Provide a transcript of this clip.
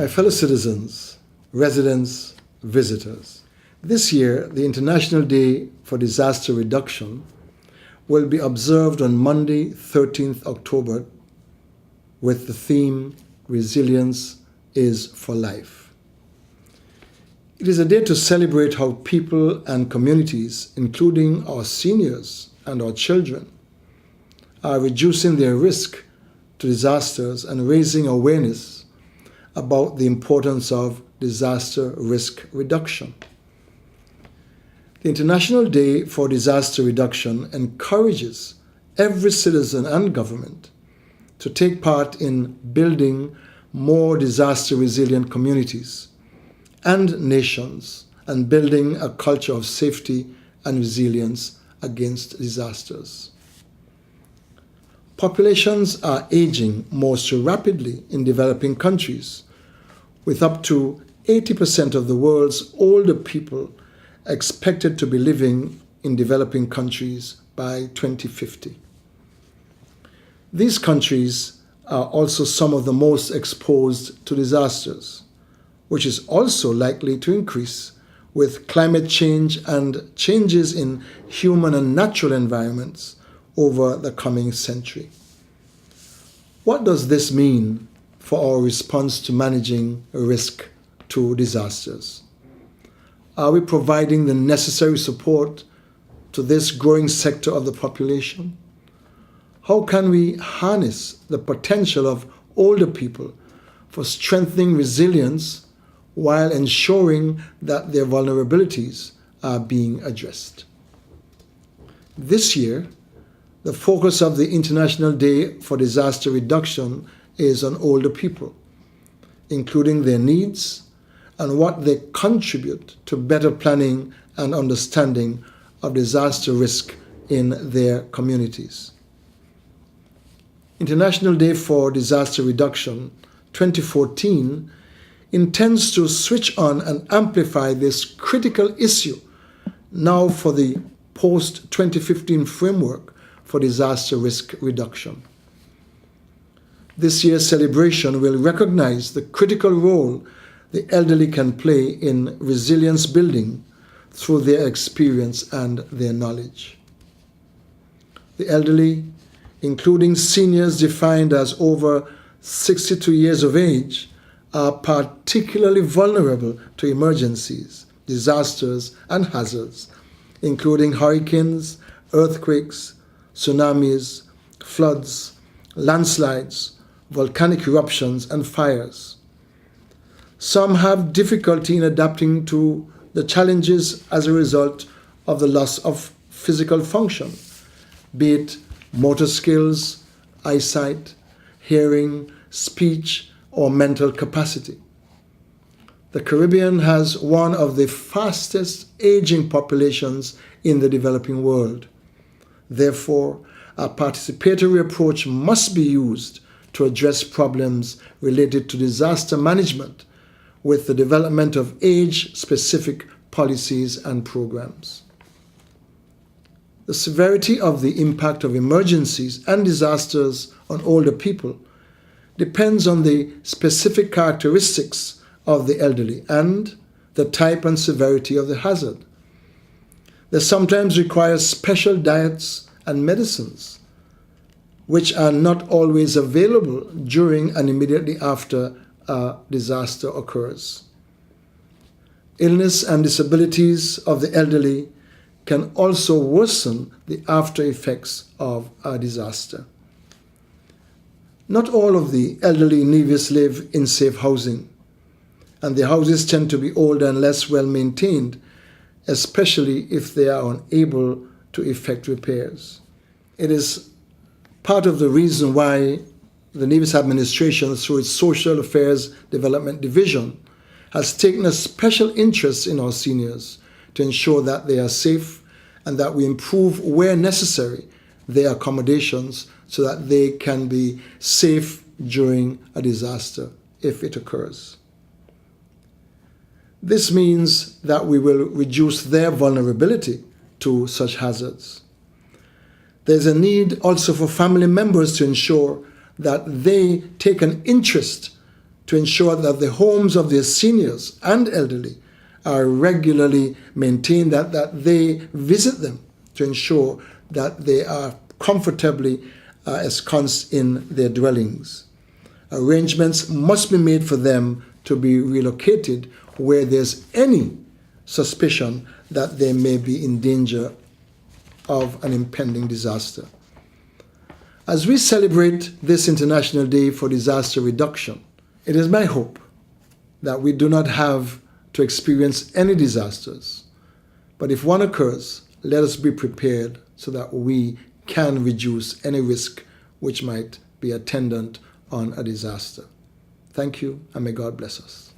fellow citizens, residents, visitors, this year the International Day for Disaster Reduction will be observed on Monday, 13th October, with the theme, Resilience is for Life. It is a day to celebrate how people and communities, including our seniors and our children, are reducing their risk to disasters and raising awareness about the importance of disaster risk reduction. The International Day for Disaster Reduction encourages every citizen and government to take part in building more disaster-resilient communities and nations and building a culture of safety and resilience against disasters. Populations are aging most rapidly in developing countries, with up to 80% of the world's older people expected to be living in developing countries by 2050. These countries are also some of the most exposed to disasters, which is also likely to increase with climate change and changes in human and natural environments over the coming century. What does this mean for our response to managing risk to disasters? Are we providing the necessary support to this growing sector of the population? How can we harness the potential of older people for strengthening resilience while ensuring that their vulnerabilities are being addressed? This year, the focus of the International Day for Disaster Reduction is on older people, including their needs and what they contribute to better planning and understanding of disaster risk in their communities. International Day for Disaster Reduction 2014 intends to switch on and amplify this critical issue now for the post-2015 framework for disaster risk reduction. This year's celebration will recognize the critical role the elderly can play in resilience building through their experience and their knowledge. The elderly, including seniors defined as over 62 years of age, are particularly vulnerable to emergencies, disasters, and hazards, including hurricanes, earthquakes, tsunamis, floods, landslides, volcanic eruptions, and fires. Some have difficulty in adapting to the challenges as a result of the loss of physical function, be it motor skills, eyesight, hearing, speech, or mental capacity. The Caribbean has one of the fastest aging populations in the developing world. Therefore, a participatory approach must be used to address problems related to disaster management with the development of age-specific policies and programs. The severity of the impact of emergencies and disasters on older people depends on the specific characteristics of the elderly and the type and severity of the hazard. They sometimes require special diets and medicines, which are not always available during and immediately after a disaster occurs. Illness and disabilities of the elderly can also worsen the after effects of a disaster. Not all of the elderly in Nevis live in safe housing, and the houses tend to be older and less well maintained, especially if they are unable to effect repairs. It is part of the reason why the Nevis administration, through its Social Affairs Development Division, has taken a special interest in our seniors to ensure that they are safe and that we improve where necessary their accommodations so that they can be safe during a disaster if it occurs. This means that we will reduce their vulnerability to such hazards. There's a need also for family members to ensure that they take an interest to ensure that the homes of their seniors and elderly are regularly maintained, that they visit them to ensure that they are comfortably ensconced in their dwellings. Arrangements must be made for them to be relocated where there's any suspicion that they may be in danger of an impending disaster. As we celebrate this International Day for Disaster Reduction, it is my hope that we do not have to experience any disasters. But if one occurs, let us be prepared so that we can reduce any risk which might be attendant on a disaster. Thank you, and may God bless us.